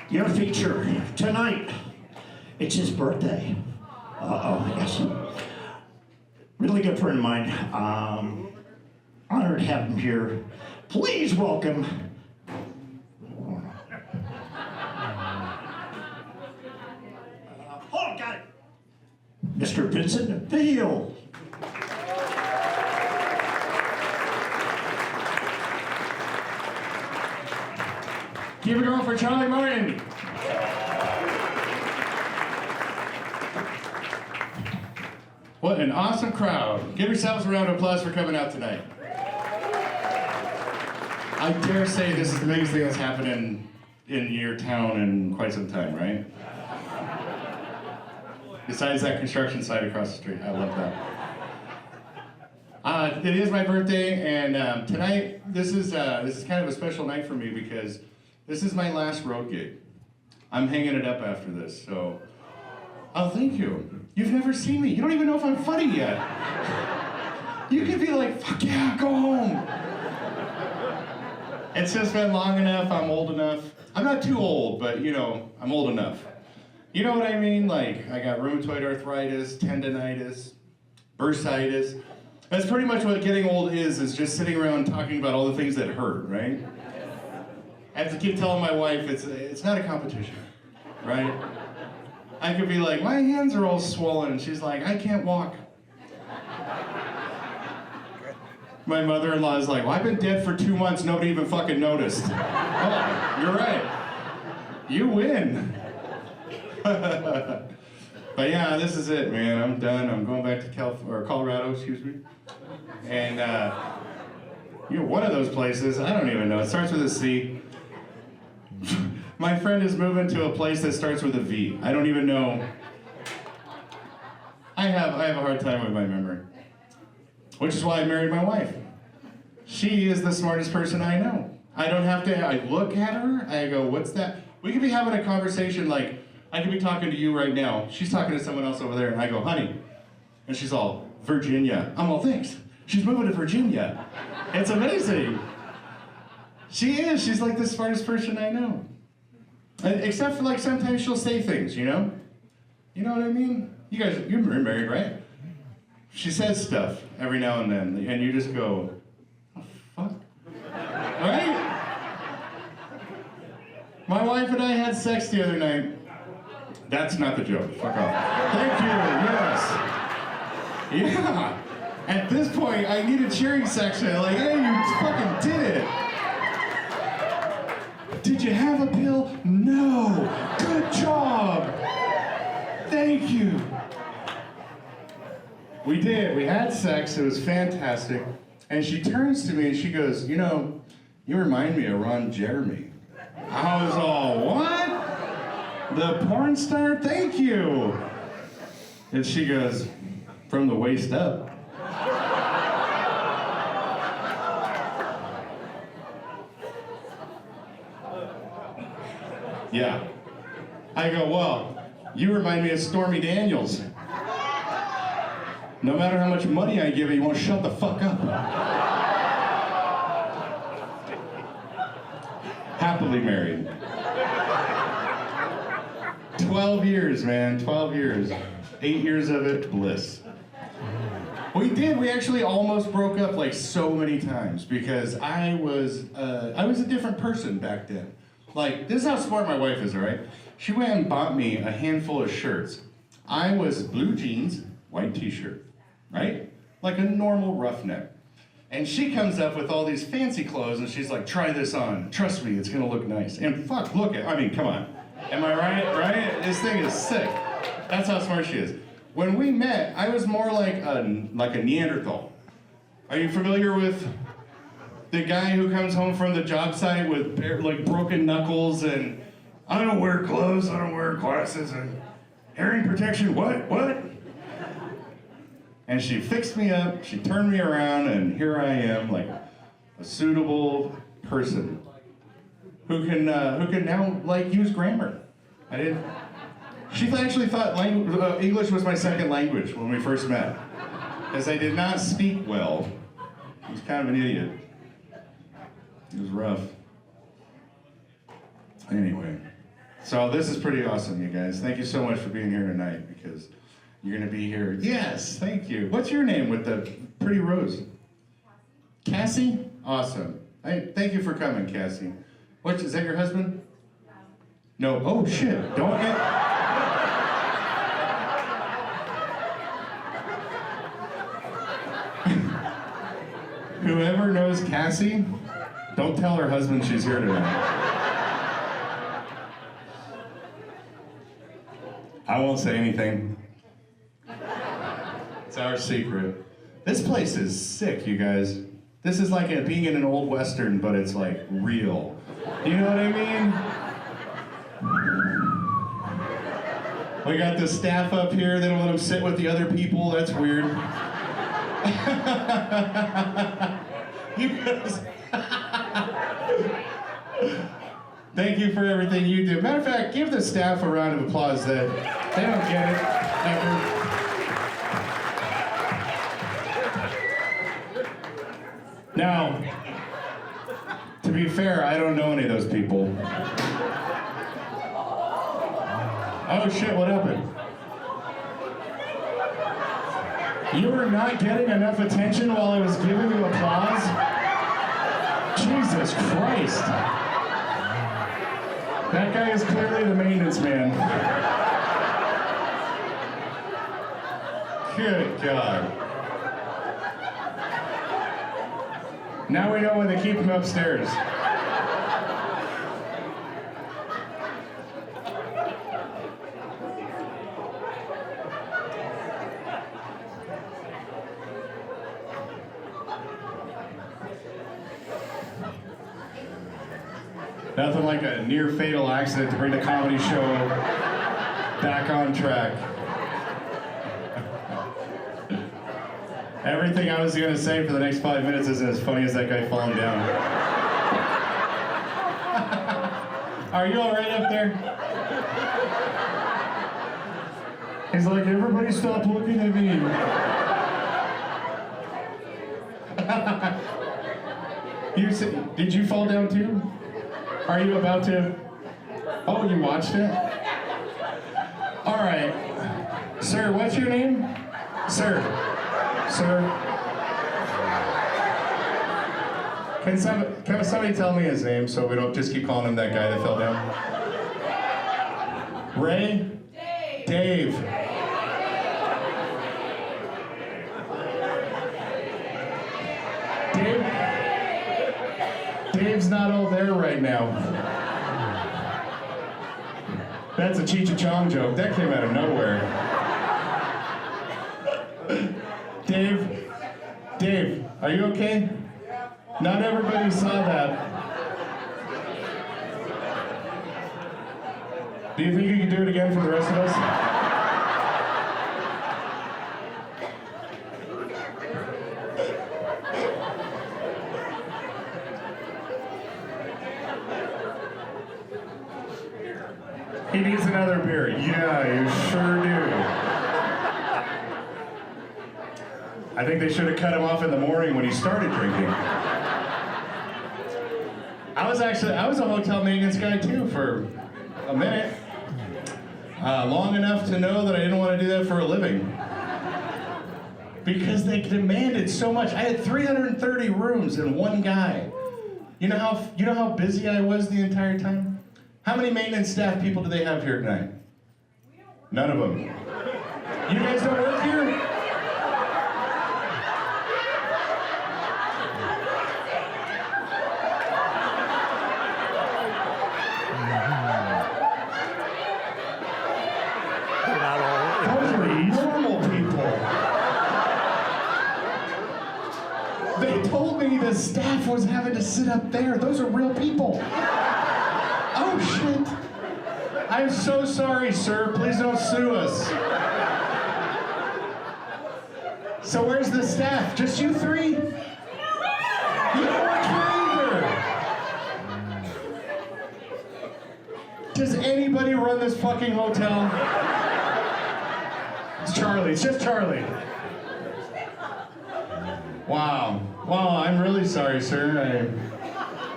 Your feature tonight, it's his birthday. Yes. Really good friend of mine. Honored to have him here. Please welcome. Got it. Mr. Vincent Veal. Keep it going for Charlie Martin. What an awesome crowd. Give yourselves a round of applause for coming out tonight. I dare say this is the biggest thing that's happened in your town in quite some time, right? Besides that construction site across the street. I love that. It is my birthday, and tonight, this is kind of a special night for me because this is my last road gig. I'm hanging it up after this, so... Oh, thank you. You've never seen me. You don't even know if I'm funny yet. You could be like, fuck yeah, go home. It's just been long enough, I'm old enough. I'm not too old, but you know, I'm old enough. You know what I mean? Like, I got rheumatoid arthritis, tendonitis, bursitis. That's pretty much what getting old is just sitting around talking about all the things that hurt, right? I have to keep telling my wife it's not a competition, right? I could be like, my hands are all swollen, and she's like, I can't walk. My mother-in-law is like, well, I've been dead for 2 months, nobody even fucking noticed. Oh, you're right. You win. But yeah, this is it, man. I'm done. I'm going back to Colorado, excuse me. And you're one of those places, I don't even know. It starts with a C. My friend is moving to a place that starts with a V. I don't even know. I have a hard time with my memory. Which is why I married my wife. She is the smartest person I know. I don't have to, I look at her, I go, what's that? We could be having a conversation like, I could be talking to you right now. She's talking to someone else over there, and I go, honey. And she's all, Virginia. I'm all, thanks. She's moving to Virginia. It's amazing. She is, she's like the smartest person I know. Except for like sometimes she'll say things, you know? You know what I mean? You guys, you're married, right? She says stuff every now and then, and you just go, oh, fuck. Right? My wife and I had sex the other night. That's not the joke. Fuck off. Thank you, yes. Yeah. At this point, I need a cheering section. Like, hey, you fucking did it. Did you have a pill? No. Good job. Thank you. We did. We had sex. It was fantastic. And she turns to me and she goes, you know, you remind me of Ron Jeremy. I was all, what? The porn star? Thank you. And she goes, from the waist up. Yeah. I go, well, you remind me of Stormy Daniels. No matter how much money I give you, you won't shut the fuck up. Happily married. 12 years, man, 12 years. 8 years of it, bliss. We did, we actually almost broke up like so many times because I was a different person back then. Like, this is how smart my wife is, all right? She went and bought me a handful of shirts. I was blue jeans, white t-shirt, right? Like a normal roughneck. And she comes up with all these fancy clothes and she's like, try this on. Trust me, it's gonna look nice. And fuck, look at, I mean, come on. Am I right? This thing is sick. That's how smart she is. When we met, I was more like a Neanderthal. Are you familiar with the guy who comes home from the job site with like broken knuckles and I don't wear gloves, I don't wear glasses, and hearing protection, what? And she fixed me up, she turned me around, and here I am, like a suitable person who can now like use grammar. She actually thought English was my second language when we first met, because I did not speak well. I was kind of an idiot. It was rough. Anyway, So this is pretty awesome, you guys. Thank you so much for being here tonight because you're gonna be here. Yes, thank you. What's your name with the pretty rose? Cassie? Awesome. Thank you for coming, Cassie. Is that your husband? No. Oh shit! Don't get. Whoever knows Cassie, don't tell her husband she's here tonight. I won't say anything. It's our secret. This place is sick, you guys. This is like being in an old western, but it's like real. You know what I mean? We got the staff up here. They don't let them sit with the other people. That's weird. You guys. Thank you for everything you do. Matter of fact, give the staff a round of applause that they don't get it ever. Now, to be fair, I don't know any of those people. Oh shit, what happened? You were not getting enough attention while I was giving you applause? Jesus Christ. That guy is clearly the maintenance man. Good God. Now we know why they keep him upstairs. Nothing like a near fatal accident to bring the comedy show back on track. Everything I was going to say for the next 5 minutes isn't as funny as that guy falling down. Are you all right up there? He's like, everybody stop looking at me. Did you fall down too? Are you about to? Oh, you watched it? All right. Sir, what's your name? Sir. Can somebody tell me his name so we don't just keep calling him that guy that fell down? Ray? Dave. Dave's not all there right now. That's a Cheech and Chong joke. That came out of nowhere. Dave, are you okay? Not everybody saw that. Do you think you can do it again for the rest of us? He needs another beer. Yeah, you sure do. I think they should have cut him off in the morning when he started drinking. I was a hotel maintenance guy too for a minute. Long enough to know that I didn't want to do that for a living. Because they demanded so much. I had 330 rooms and one guy. You know how busy I was the entire time? How many maintenance staff people do they have here tonight? None of them. You guys don't work here? Those are normal people. They told me the staff was having to sit up there. Those are real people. Oh shit. I'm so sorry, sir. Please don't sue us. So where's the staff? Just you three? You don't work here either. Does anybody run this fucking hotel? It's Charlie. It's just Charlie. Wow. Wow, I'm really sorry, sir.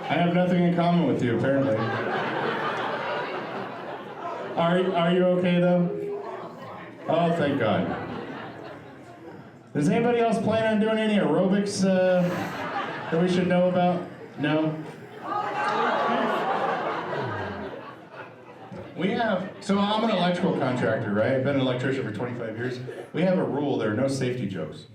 I have nothing in common with you, apparently. Are you okay though? Oh, thank God. Does anybody else plan on doing any aerobics that we should know about? No? So I'm an electrical contractor, right? I've been an electrician for 25 years. We have a rule, there are no safety jokes.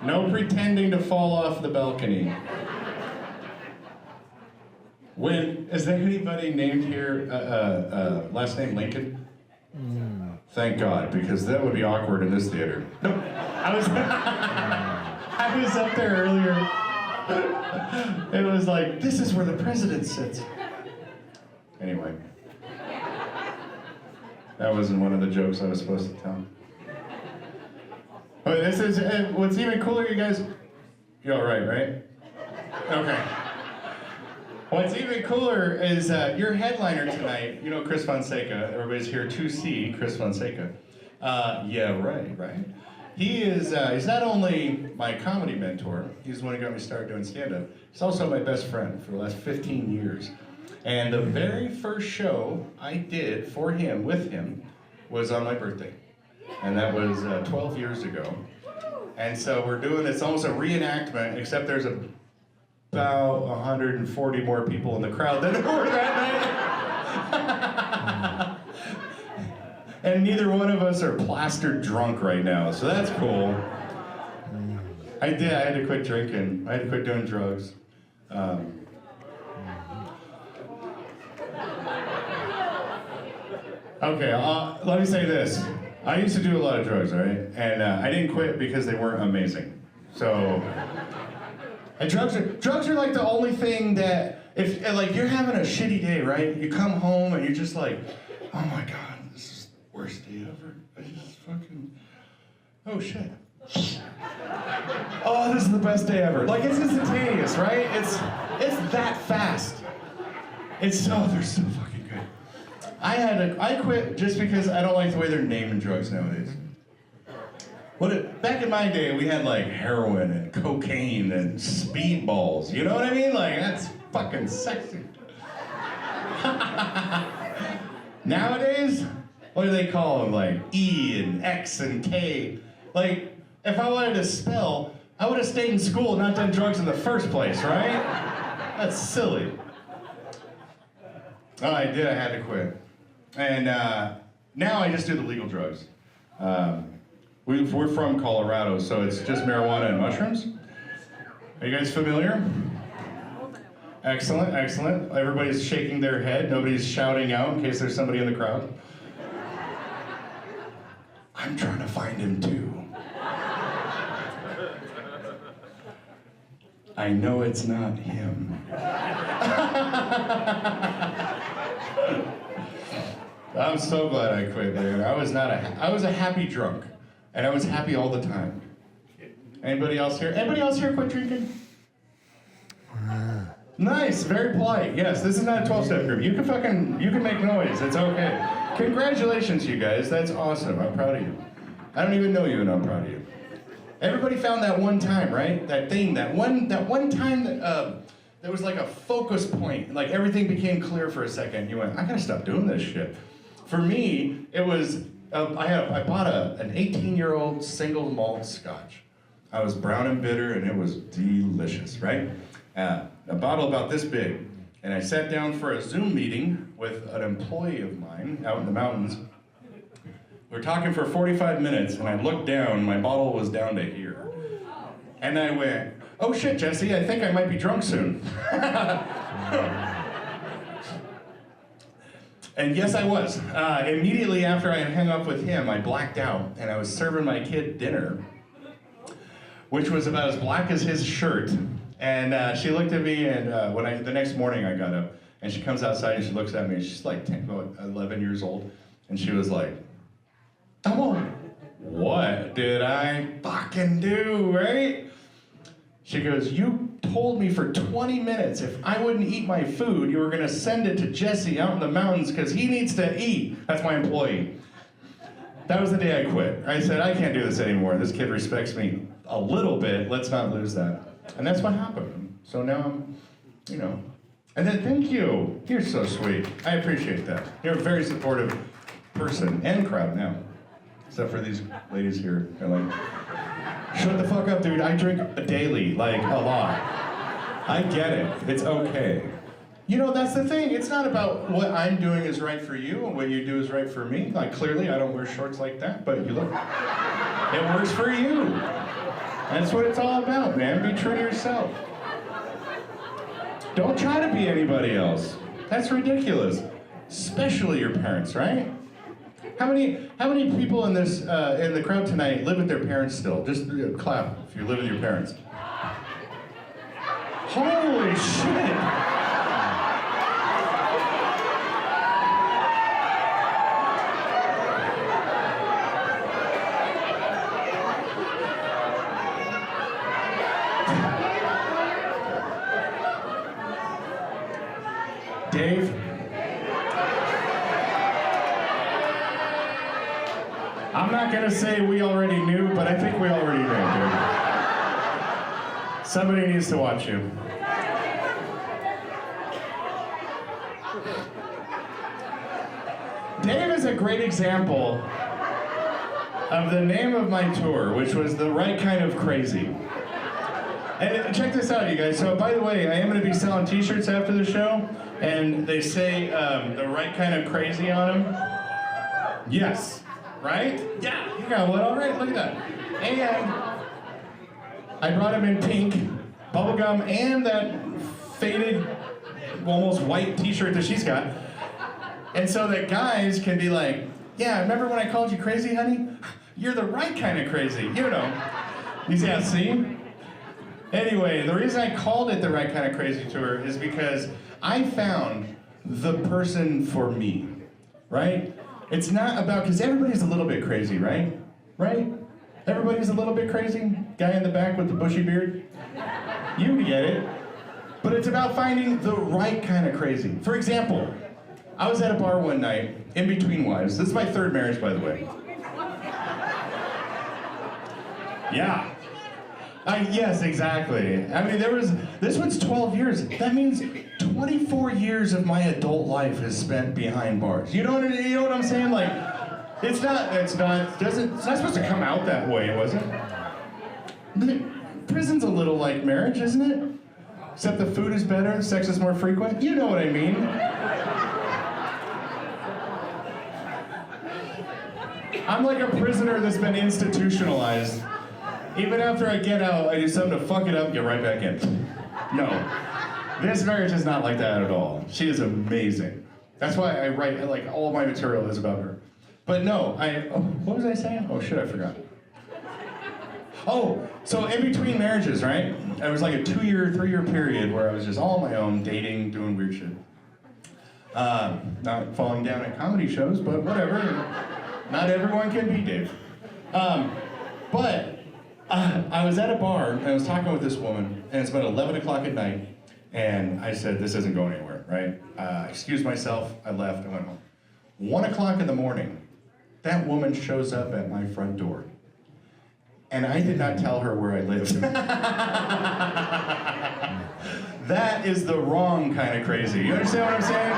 No pretending to fall off the balcony. Is there anybody named here, last name Lincoln? Thank God, because that would be awkward in this theater. No, I was up there earlier. It was like, this is where the president sits. Anyway. That wasn't one of the jokes I was supposed to tell. But this is, what's even cooler, you guys, you're all right? Okay. What's even cooler is your headliner tonight, you know Chris Fonseca, everybody's here to see Chris Fonseca. Yeah, right. He is, he's not only my comedy mentor, he's the one who got me started doing stand-up, he's also my best friend for the last 15 years. And the very first show I did for him, with him, was on my birthday. And that was 12 years ago. And so we're doing, it's almost a reenactment, except there's about 140 more people in the crowd than there were that night. And neither one of us are plastered drunk right now, so that's cool. I had to quit drinking. I had to quit doing drugs. Okay, let me say this. I used to do a lot of drugs, right? And I didn't quit because they weren't amazing. So, and drugs are like the only thing that, if like you're having a shitty day, right? You come home and you're just like, oh my God, this is the worst day ever. I just fucking, oh shit. Oh, this is the best day ever. Like it's instantaneous, right? It's that fast. They're so fucking good. I quit just because I don't like the way they're naming drugs nowadays. Back in my day, we had like heroin and cocaine and speedballs. You know what I mean? Like, that's fucking sexy. Nowadays, what do they call them? Like E and X and K. Like, if I wanted to spell, I would have stayed in school and not done drugs in the first place, right? That's silly. Oh, I did. I had to quit. And now I just do the legal drugs. We're from Colorado, so it's just marijuana and mushrooms. Are you guys familiar? Excellent. Everybody's shaking their head. Nobody's shouting out in case there's somebody in the crowd. I'm trying to find him too. I know it's not him. I'm so glad I quit, man. I was a happy drunk, and I was happy all the time. Anybody else here? Anybody else here quit drinking? Nice, very polite. Yes, this is not a 12-step group. You can make noise. It's okay. Congratulations, you guys. That's awesome. I'm proud of you. I don't even know you, and I'm proud of you. Everybody found that one time, right? That thing, that one time that there was like a focus point. Like everything became clear for a second. You went, I gotta stop doing this shit. For me, it was I bought an 18-year-old single malt scotch. I was brown and bitter, and it was delicious, right? A bottle about this big. And I sat down for a Zoom meeting with an employee of mine out in the mountains. We were talking for 45 minutes, and I looked down, my bottle was down to here. And I went, oh shit, Jesse, I think I might be drunk soon. And yes, I was. Immediately after I hung up with him, I blacked out, and I was serving my kid dinner, which was about as black as his shirt. And she looked at me, and the next morning I got up, and she comes outside and she looks at me, she's like 11 years old, and she was like, oh, what did I fucking do, right? She goes, you told me for 20 minutes if I wouldn't eat my food, you were gonna send it to Jesse out in the mountains because he needs to eat. That's my employee. That was the day I quit. I said, I can't do this anymore. This kid respects me a little bit. Let's not lose that. And that's what happened. So now you know. And then thank you. You're so sweet. I appreciate that. You're a very supportive person and crowd now. Except for these ladies here. They're like, shut the fuck up, dude. I drink daily, like a lot. I get it. It's okay. You know, that's the thing. It's not about what I'm doing is right for you and what you do is right for me. Like, clearly, I don't wear shorts like that, but you look, it works for you. That's what it's all about, man. Be true to yourself. Don't try to be anybody else. That's ridiculous. Especially your parents, right? How many people in this in the crowd tonight live with their parents still? Just clap if you live with your parents. Holy shit! Dave? I'm not gonna say we already knew, but I think we already knew, dude. Somebody needs to watch you. Dave is a great example of the name of my tour, which was The Right Kind of Crazy. And check this out, you guys. So, by the way, I am going to be selling t-shirts after the show, and they say The Right Kind of Crazy on them. Yes. Right? Yeah, you got one. All right, look at that. And I brought them in pink, bubblegum, and that faded, almost white t-shirt that she's got. And so that guys can be like, yeah, remember when I called you crazy, honey? You're the right kind of crazy, you know. You see, see? Anyway, the reason I called it The Right Kind of Crazy Tour is because I found the person for me, right? It's not about, because everybody's a little bit crazy, right? Right? Everybody's a little bit crazy? Guy in the back with the bushy beard? You get it. But it's about finding the right kind of crazy. For example, I was at a bar one night, in between wives. This is my third marriage, by the way. Yeah. Yes, exactly. I mean, this one's 12 years. That means 24 years of my adult life is spent behind bars. You know what I'm saying? Like, it's not supposed to come out that way, was it? Prison's a little like marriage, isn't it? Except the food is better, sex is more frequent. You know what I mean. I'm like a prisoner that's been institutionalized. Even after I get out, I do something to fuck it up and get right back in. No. This marriage is not like that at all. She is amazing. That's why I write, like, all of my material is about her. But no, what was I saying? Oh shit, I forgot. Oh, so in between marriages, right? It was like a 2-year, 3-year period where I was just all on my own, dating, doing weird shit. Not falling down at comedy shows, but whatever. Not everyone can be Dave. But I was at a bar and I was talking with this woman, and it's about 11 o'clock at night, and I said, this isn't going anywhere, right? I excused myself, I left, I went home. 1 o'clock in the morning, that woman shows up at my front door. And I did not tell her where I lived. That is the wrong kind of crazy. You understand what I'm saying?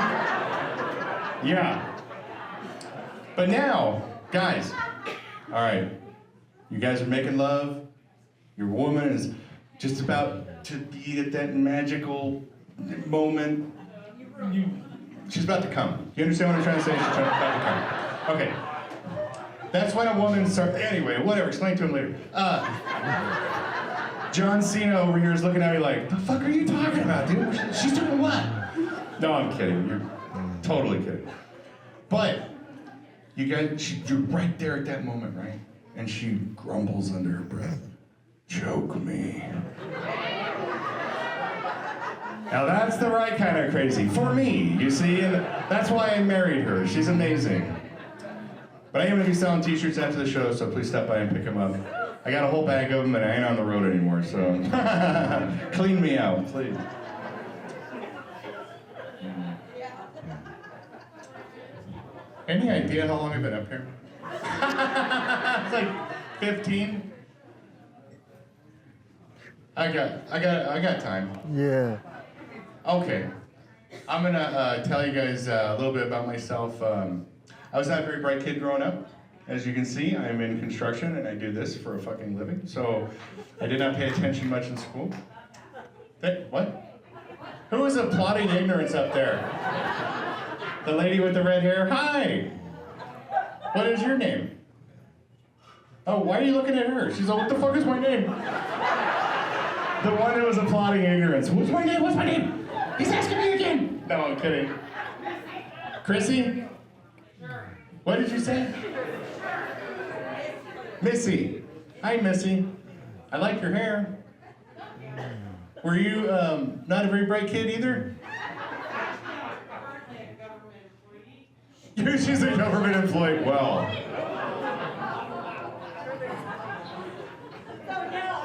Yeah. But now, guys, all right, you guys are making love. Your woman is just about to be at that magical moment. She's about to come. You understand what I'm trying to say? She's about to come. Okay. That's when a woman starts, anyway, whatever, explain to him later. John Cena over here is looking at me like, the fuck are you talking about, dude? She's doing what? No, I'm kidding. You're totally kidding. But, you guys, you're right there at that moment, right? And she grumbles under her breath, choke me. Now that's the right kind of crazy, for me, you see? And that's why I married her. She's amazing. But I am going to be selling t-shirts after the show, so please stop by and pick them up. I got a whole bag of them, and I ain't on the road anymore, so clean me out, please. Any idea how long I've been up here? It's like 15. I got time. Yeah. Okay. I'm gonna tell you guys a little bit about myself. I was not a very bright kid growing up. As you can see, I'm in construction and I do this for a fucking living. So I did not pay attention much in school. What? Who is applauding ignorance up there? The lady with the red hair? Hi! What is your name? Oh, why are you looking at her? She's like, what the fuck is my name? The one that was applauding ignorance. What's my name? What's my name? He's asking me again. No, I'm kidding. Chrissy? What did you say? Missy. Hi, Missy. I like your hair. Were you not a very bright kid either? She's a government employee. Well.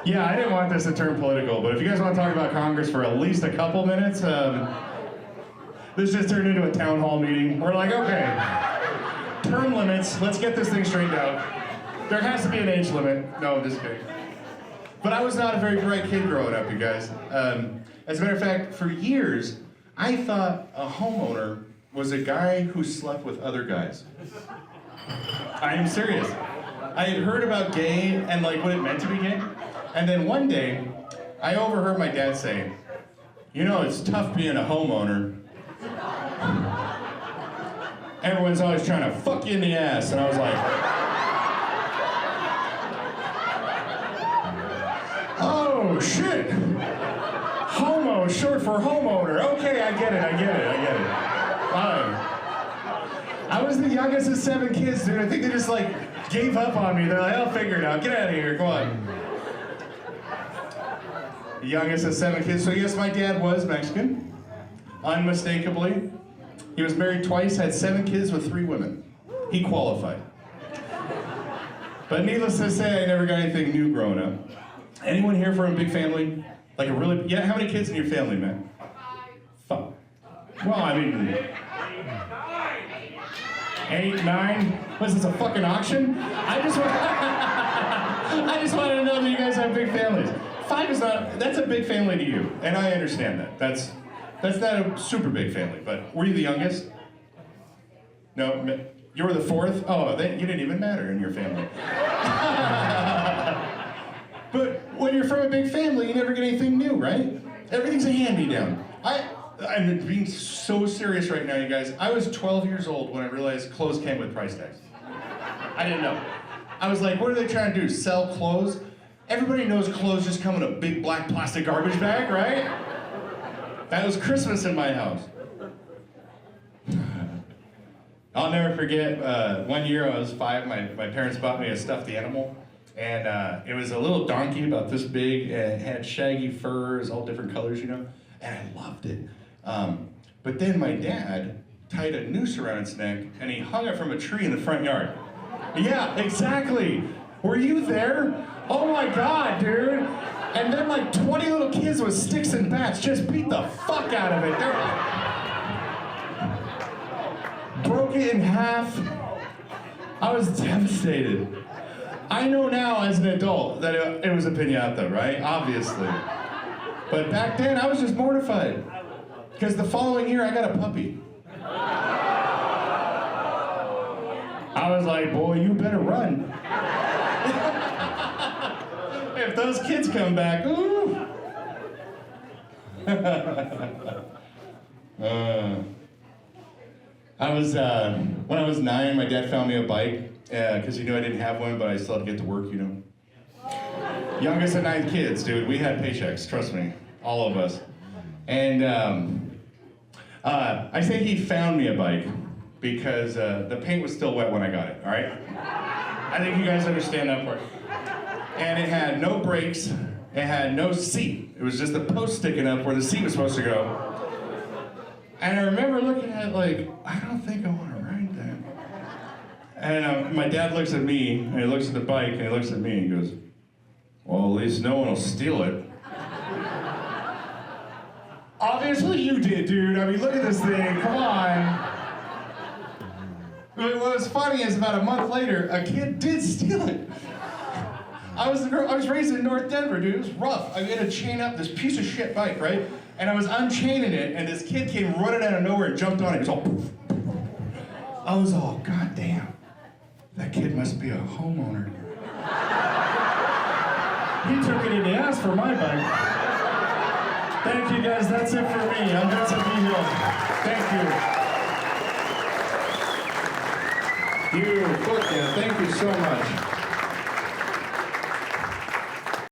Yeah, I didn't want this to turn political, but if you guys want to talk about Congress for at least a couple minutes, this just turned into a town hall meeting. We're like, okay, term limits, let's get this thing straightened out. There has to be an age limit. No, I'm just kidding. But I was not a very bright kid growing up, you guys. As a matter of fact, for years, I thought a homeowner was a guy who slept with other guys. I am serious. I had heard about gay and like what it meant to be gay. And then one day, I overheard my dad say, you know, it's tough being a homeowner. Everyone's always trying to fuck you in the ass. And I was like, oh shit. Homo, short for homeowner. Okay, I get it. I was the youngest of 7 kids, dude. I think they just like gave up on me. They're like, I'll figure it out. Get out of here, come on. The youngest of 7 kids. So yes, my dad was Mexican, unmistakably. He was married twice, had 7 kids with 3 women. He qualified. But needless to say, I never got anything new growing up. Anyone here from a big family? Like a really, yeah, how many kids in your family, man? 5. Well, I mean, 8, 9? What's this, a fucking auction? I just wanted to know that you guys have big families. 5 is not, that's a big family to you, and I understand that. That's not a super big family, but were you the youngest? No, you were the 4th? Oh, you didn't even matter in your family. But when you're from a big family, you never get anything new, right? Everything's a hand-me-down. I'm being so serious right now, you guys. I was 12 years old when I realized clothes came with price tags. I didn't know. I was like, what are they trying to do, sell clothes? Everybody knows clothes just come in a big black plastic garbage bag, right? That was Christmas in my house. I'll never forget, one year I was 5, my parents bought me a stuffed animal. And it was a little donkey about this big, and it had shaggy furs, all different colors, you know, and I loved it. But then my dad tied a noose around its neck, and he hung it from a tree in the front yard. Yeah, exactly. Were you there? Oh my God, dude. And then like 20 little kids with sticks and bats just beat the fuck out of it. Broke it in half. I was devastated. I know now as an adult that it was a piñata, right? Obviously. But back then, I was just mortified. Because the following year, I got a puppy. I was like, boy, you better run. If those kids come back, ooh. When I was 9, my dad found me a bike. Because he knew I didn't have one, but I still had to get to work, you know. Youngest of 9 kids, dude. We had paychecks, trust me. All of us. And I say he found me a bike because the paint was still wet when I got it, all right? I think you guys understand that part. And it had no brakes. It had no seat. It was just a post sticking up where the seat was supposed to go. And I remember looking at it like, I don't think I want to ride that. And my dad looks at me, and he looks at the bike, and he looks at me, and he goes, well, at least no one will steal it. Obviously you did, dude. I mean, look at this thing, come on. What was funny is about a month later, a kid did steal it. I was raised in North Denver, dude. It was rough. I had to chain up this piece of shit bike, right? And I was unchaining it, and this kid came running out of nowhere and jumped on it. It was all poof. I was all, God damn, that kid must be a homeowner. He took it in the ass for my bike. Thank you guys, that's it for me. I'm Vincent B. Hill. Thank you. You, thank you so much.